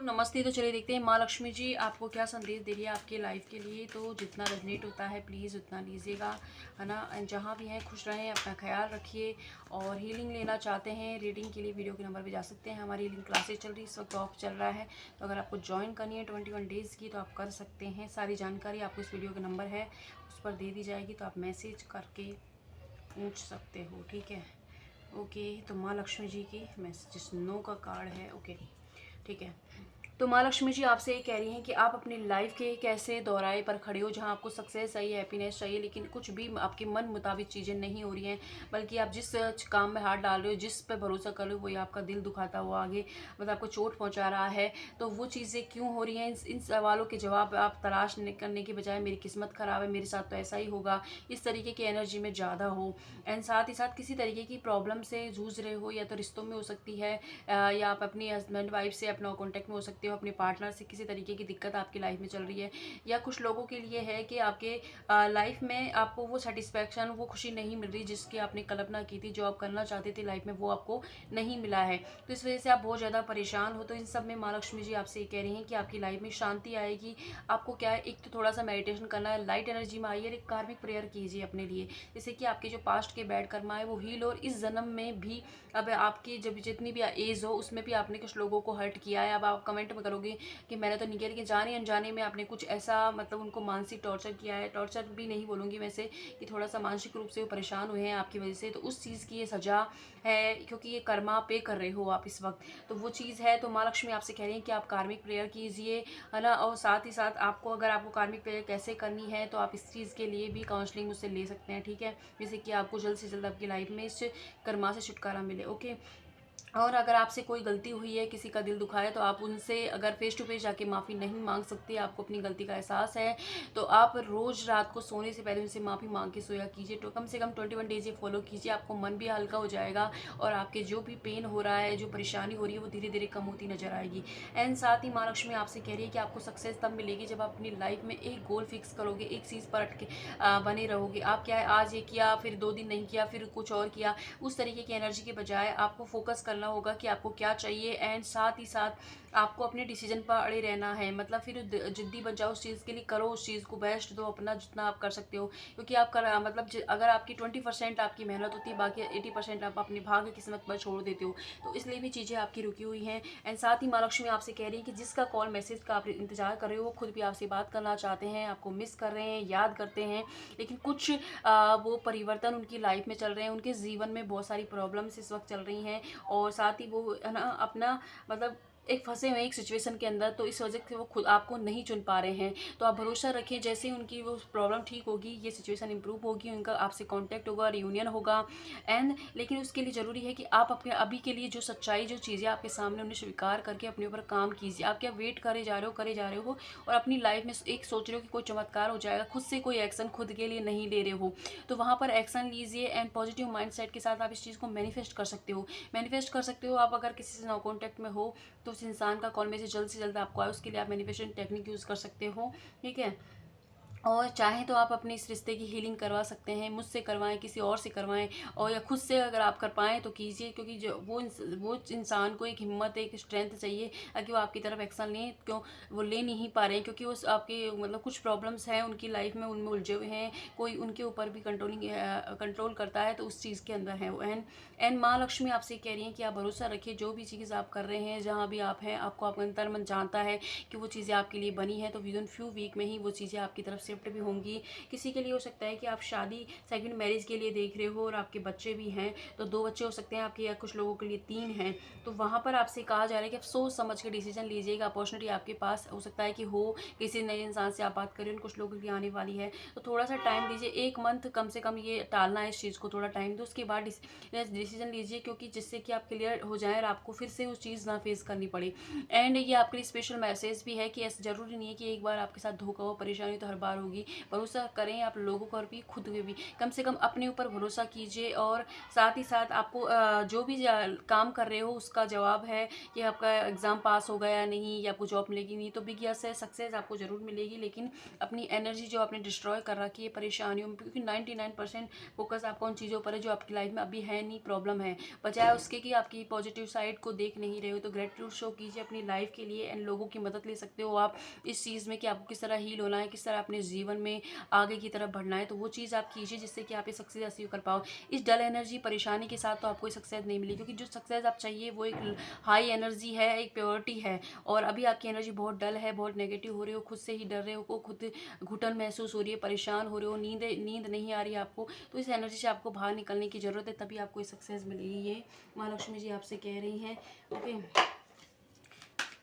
नमस्ते। तो चलिए देखते हैं माँ लक्ष्मी जी आपको क्या संदेश दे रही है आपके लाइफ के लिए। तो जितना रेजनेट होता है प्लीज़ उतना लीजिएगा, है ना। एंड जहाँ भी हैं खुश रहें, अपना ख्याल रखिए। और हीलिंग लेना चाहते हैं, रीडिंग के लिए वीडियो के नंबर पे जा सकते हैं। हमारी हीलिंग क्लासेज चल रही है, इस वक्त ऑफ चल रहा है। तो अगर आपको ज्वाइन करनी है 21 डेज़ की तो आप कर सकते हैं। सारी जानकारी आपको इस वीडियो का नंबर है उस पर दे दी जाएगी, तो आप मैसेज करके पूछ सकते हो, ठीक है। ओके, तो माँ लक्ष्मी जी की मैसेज नो का कार्ड है। ओके, ठीक है। तो माँ लक्ष्मी जी आपसे ये कह रही हैं कि आप अपनी लाइफ के एक ऐसे दौराहे पर खड़े हो जहाँ आपको सक्सेस चाहिए, हैप्पीनेस चाहिए, लेकिन कुछ भी आपके मन मुताबिक चीज़ें नहीं हो रही हैं। बल्कि आप जिस काम में हाथ डाल रहे हो, जिस पर भरोसा कर रहे हो, वही आपका दिल दुखाता हुआ आगे मतलब आपको चोट पहुँचा रहा है। तो वो चीज़ें क्यों हो रही हैं, इन सवालों के जवाब आप तलाश करने के बजाय मेरी किस्मत ख़राब है, मेरे साथ तो ऐसा ही होगा, इस तरीके की एनर्जी में ज़्यादा हो। एंड साथ ही साथ किसी तरीके की प्रॉब्लम से जूझ रहे हो, या तो रिश्तों में हो सकती है, या आप अपनी हस्बैंड वाइफ से अपना कॉन्टैक्ट में हो सकते हो, अपने पार्टनर से किसी तरीके की दिक्कत आपकी लाइफ में चल रही है। या कुछ लोगों के लिए है कि आपके लाइफ में आपको वो सेटिस्फैक्शन, वो खुशी नहीं मिल रही जिसकी आपने कल्पना की थी, जो आप करना चाहते थे लाइफ में, वो आपको नहीं मिला है। तो इस वजह से आप बहुत ज़्यादा परेशान हो। तो इन सब में माँ लक्ष्मी जी आपसे ये कह रही हैं कि आपकी लाइफ में शांति आएगी। आपको क्या है, एक तो थोड़ा सा मेडिटेशन करना है, लाइट एनर्जी में आइए, एक कार्मिक प्रेयर कीजिए अपने लिए, जिससे कि आपके जो पास्ट के बैड कर्मा है वो हील। और इस जन्म में भी अब आपकी जब जितनी भी एज हो उसमें भी आपने कुछ लोगों को हर्ट किया है। अब आप कमेंट में करोगे कि मैंने तो नहीं किया, लेकिन जाने अनजाने में आपने कुछ ऐसा मतलब उनको मानसिक टॉर्चर किया है। टॉर्चर भी नहीं बोलूँगी वैसे, कि थोड़ा सा मानसिक रूप से वो परेशान हुए हैं आपकी वजह से। तो उस चीज़ की ये सज़ा है, क्योंकि ये कर्मा पे कर रहे हो आप इस वक्त, तो वो चीज़ है। तो माँ लक्ष्मी आपसे कह रही हैं कि आप कार्मिक प्रेयर कीजिए, है ना। और साथ ही साथ आपको, अगर आपको कार्मिक प्रेयर कैसे करनी है, तो आप इस चीज़ के लिए भी काउंसलिंग मुझसे ले सकते हैं, ठीक है। जिससे कि आपको जल्द से जल्द आपकी लाइफ में इस कर्मा से छुटकारा मिले। ओके। और अगर आपसे कोई गलती हुई है, किसी का दिल दुखा है, तो आप उनसे अगर फेस टू फेस जाके माफ़ी नहीं मांग सकते, आपको अपनी गलती का एहसास है, तो आप रोज़ रात को सोने से पहले उनसे माफ़ी मांग के सोया कीजिए। तो कम से कम 21 डेज ये फॉलो कीजिए, आपको मन भी हल्का हो जाएगा। और आपके जो भी पेन हो रहा है, जो परेशानी हो रही है, वो धीरे धीरे कम होती नजर आएगी। एंड साथ ही माँ लक्ष्मी आपसे कह रही है कि आपको सक्सेस तब मिलेगी जब आप अपनी लाइफ में एक गोल फिक्स करोगे, एक चीज़ पर अटके बने रहोगे। आप क्या है, आज ये किया, फिर 2 दिन नहीं किया, फिर कुछ और किया, उस तरीके की एनर्जी के बजाय आपको फोकस करना होगा कि आपको क्या चाहिए। एंड साथ ही साथ आपको अपने डिसीजन पर अड़े रहना है। मतलब फिर जिद्दी बन जाओ उस चीज़ के लिए, करो उस चीज़ को, बेस्ट दो अपना जितना आप कर सकते हो। क्योंकि आप कर मतलब अगर आपकी 20% आपकी मेहनत होती है, बाकी 80% आप अपने भाग्य किस्मत पर छोड़ देते हो। तो इसलिए भी चीज़ें आपकी रुकी हुई हैं। एंड साथ ही माँ लक्ष्मी आपसे कह रही है कि जिसका कॉल मैसेज का आप इंतजार कर रहे हो, वो खुद भी आपसे बात करना चाहते हैं, आपको मिस कर रहे हैं, याद करते हैं, लेकिन कुछ वो परिवर्तन उनकी लाइफ में चल रहे हैं, उनके जीवन में बहुत सारी प्रॉब्लम्स इस वक्त चल रही हैं। और साथ ही वो है ना अपना मतलब एक फंसे हुए एक सिचुएशन के अंदर, तो इस वजह से वो खुद आपको नहीं चुन पा रहे हैं। तो आप भरोसा रखें, जैसे ही उनकी वो प्रॉब्लम ठीक होगी, ये सिचुएशन इंप्रूव होगी, उनका आपसे कांटेक्ट होगा, रियूनियन होगा। एंड लेकिन उसके लिए ज़रूरी है कि आप अपने अभी के लिए जो सच्चाई, जो चीज़ें आपके सामने, उन्हें स्वीकार करके अपने ऊपर काम कीजिए। आप क्या वेट करे जा रहे हो, करे जा रहे हो, और अपनी लाइफ में एक सोच रहे हो कि कोई चमत्कार हो जाएगा, खुद से कोई एक्शन खुद के लिए नहीं ले रहे हो, तो वहाँ पर एक्शन लीजिए। एंड पॉजिटिव माइंडसेट के साथ आप इस चीज़ को मैनिफेस्ट कर सकते हो। मैनिफेस्ट कर सकते हो आप, अगर किसी से नो कॉन्टैक्ट में हो तो उस इंसान का कॉल मैसेज जल्द से जल्द आपको आए, उसके लिए आप मैनिफेस्टेशन टेक्निक यूज़ कर सकते हो, ठीक है। और चाहें तो आप अपने इस रिश्ते की हीलिंग करवा सकते हैं, मुझसे करवाएं, किसी और से करवाएं, और या खुद से अगर आप कर पाएँ तो कीजिए। क्योंकि जो वो इंसान को एक हिम्मत, एक स्ट्रेंथ चाहिए कि वो आपकी तरफ एक्शन लें। क्यों वो ले नहीं पा रहे हैं, क्योंकि वो आपके मतलब कुछ प्रॉब्लम्स हैं उनकी लाइफ में, उनमें उलझे हुए हैं, कोई उनके ऊपर भी कंट्रोल करता है, तो उस चीज़ के अंदर है वो। एंड माँ लक्ष्मी आपसे कह रही हैं कि आप भरोसा रखिए, जो भी चीज़ आप कर रहे हैं, जहाँ भी आप हैं, आपको आपका अंतर मन जानता है कि वो चीज़ें आपके लिए बनी है। तो विद इन फ्यू वीक में ही वो चीज़ें आपकी तरफ शिफ्ट भी होंगी। किसी के लिए हो सकता है कि आप शादी, सेकंड मैरिज के लिए देख रहे हो और आपके बच्चे भी हैं, तो 2 बच्चे हो सकते हैं आपके, या कुछ लोगों के लिए 3 हैं। तो वहाँ पर आपसे कहा जा रहा है कि आप सोच समझ के डिसीजन लीजिएगा। अपॉर्चुनिटी आपके पास हो सकता है कि हो, किसी नए इंसान से आप बात करें, कुछ लोगों के लिए आने वाली है। तो थोड़ा सा टाइम दीजिए, 1 मंथ कम से कम ये टालना है, इस चीज़ को थोड़ा टाइम दो, उसके बाद डिसीजन लीजिए। क्योंकि जिससे कि आप क्लियर हो जाएं और आपको फिर से उस चीज़ ना फेस करनी पड़े। एंड ये आपके लिए स्पेशल मैसेज भी है कि ऐसा ज़रूरी नहीं है कि एक बार आपके साथ धोखा हो, परेशानी तो हर बार होगी। भरोसा करें आप लोगों पर भी, खुद पे भी, कम से कम अपने ऊपर भरोसा कीजिए। और साथ ही साथ आपको जो भी काम कर रहे हो उसका जवाब है कि आपका एग्ज़ाम पास होगा या नहीं, या आपको जॉब मिलेगी नहीं, तो बिग यस है, सक्सेस आपको ज़रूर मिलेगी। लेकिन अपनी एनर्जी जो आपने डिस्ट्रॉय कर रखी है परेशानियों में, क्योंकि 99% फोकस आपका उन चीज़ों पर है जो आपकी लाइफ में अभी है नहीं, प्रॉब्लम है, बजाय उसके कि आपकी पॉजिटिव साइड को देख नहीं रहे हो। तो ग्रेटिट्यूड शो कीजिए अपनी लाइफ के लिए, एंड लोगों की मदद ले सकते हो आप इस चीज़ में कि आपको किस तरह हील होना है, किस तरह अपने जीवन में आगे की तरफ बढ़ना है। तो वो चीज़ आप कीजिए जिससे कि आप ये सक्सेस अचीव कर पाओ। इस डल एनर्जी परेशानी के साथ तो आपको सक्सेस नहीं मिली, क्योंकि जो सक्सेस आप चाहिए वो एक हाई एनर्जी है, एक प्योरिटी है। और अभी आपकी एनर्जी बहुत डल है, बहुत नेगेटिव हो रहे हो, खुद से ही डर रहे हो, खुद घुटन महसूस हो रही है, परेशान हो रहे हो, नींद नहीं आ रही है आपको। तो इस एनर्जी से आपको बाहर निकलने की ज़रूरत है, तभी आपको सक्सेस मिलेगी। ये महालक्ष्मी जी आपसे कह रही हैं। ओके,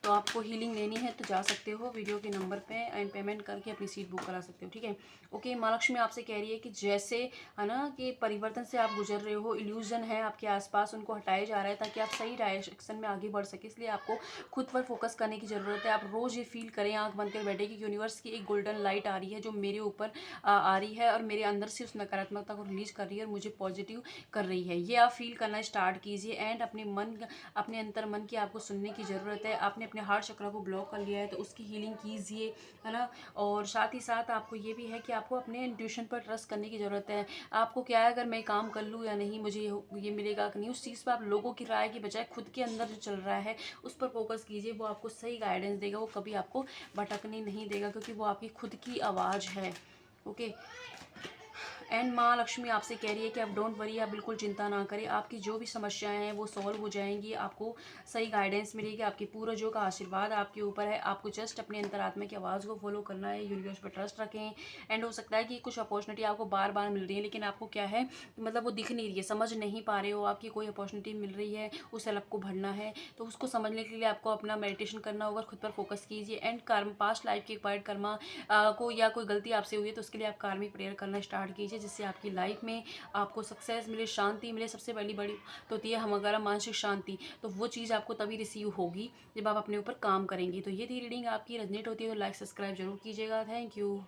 तो आपको हीलिंग लेनी है तो जा सकते हो वीडियो के नंबर पे एंड पेमेंट करके अपनी सीट बुक करा सकते हो, ठीक है। ओके, माँ लक्ष्मी आपसे कह रही है कि जैसे है ना कि परिवर्तन से आप गुजर रहे हो, इल्यूजन है आपके आसपास, उनको हटाया जा रहा है ताकि आप सही डायरेक्शन में आगे बढ़ सके। इसलिए आपको खुद पर फोकस करने की ज़रूरत है। आप रोज़ ये फील करें आँख बंद कर बैठे कि यूनिवर्स की एक गोल्डन लाइट आ रही है जो मेरे ऊपर आ रही है, और मेरे अंदर से उस नकारात्मकता को रिलीज कर रही है और मुझे पॉजिटिव कर रही है। ये आप फील करना स्टार्ट कीजिए। एंड अपने अंतर मन की आपको सुनने की ज़रूरत है। आपने अपने हार्ट चक्र को ब्लॉक कर लिया है तो उसकी हीलिंग कीजिए, है ना। और साथ ही साथ आपको ये भी है कि आपको अपने इंट्यूशन पर ट्रस्ट करने की ज़रूरत है। आपको क्या है, अगर मैं काम कर लूँ या नहीं, मुझे ये मिलेगा कि नहीं, उस चीज़ पर आप लोगों की राय की बजाय खुद के अंदर जो चल रहा है उस पर फोकस कीजिए। वो आपको सही गाइडेंस देगा, वो कभी आपको भटकने नहीं देगा, क्योंकि वो आपकी खुद की आवाज़ है। ओके, एंड माँ लक्ष्मी आपसे कह रही है कि आप डोंट वरी, आप बिल्कुल चिंता ना करें। आपकी जो भी समस्याएं हैं वो सॉल्व हो जाएंगी, आपको सही गाइडेंस मिलेगी, आपके पूर्वजों का आशीर्वाद आपके ऊपर है। आपको जस्ट अपने अंतरात्मा की आवाज़ को फॉलो करना है, यूनिवर्स पर ट्रस्ट रखें। एंड हो सकता है कि कुछ अपॉर्चुनिटी आपको बार बार मिल रही है, लेकिन आपको क्या है, मतलब वो दिख नहीं रही है, समझ नहीं पा रहे हो। आपकी कोई अपॉर्चुनिटी मिल रही है, उस सेल को भरना है, तो उसको समझने के लिए आपको अपना मेडिटेशन करना होगा, खुद पर फोकस कीजिए। एंड कर्म, पास्ट लाइफ के एक्वायर्ड कर्मा को, या कोई गलती आपसे हुई है तो उसके लिए आप कार्मिक प्रेयर करना स्टार्ट कीजिए, जिससे आपकी लाइफ में आपको सक्सेस मिले, शांति मिले। सबसे पहली बड़ी तो होती है हम अगर मानसिक शांति, तो वो चीज़ आपको तभी रिसीव होगी जब आप अपने ऊपर काम करेंगे। तो ये थी रीडिंग आपकी। रेजोनेट होती है तो लाइक सब्सक्राइब जरूर कीजिएगा। Thank you.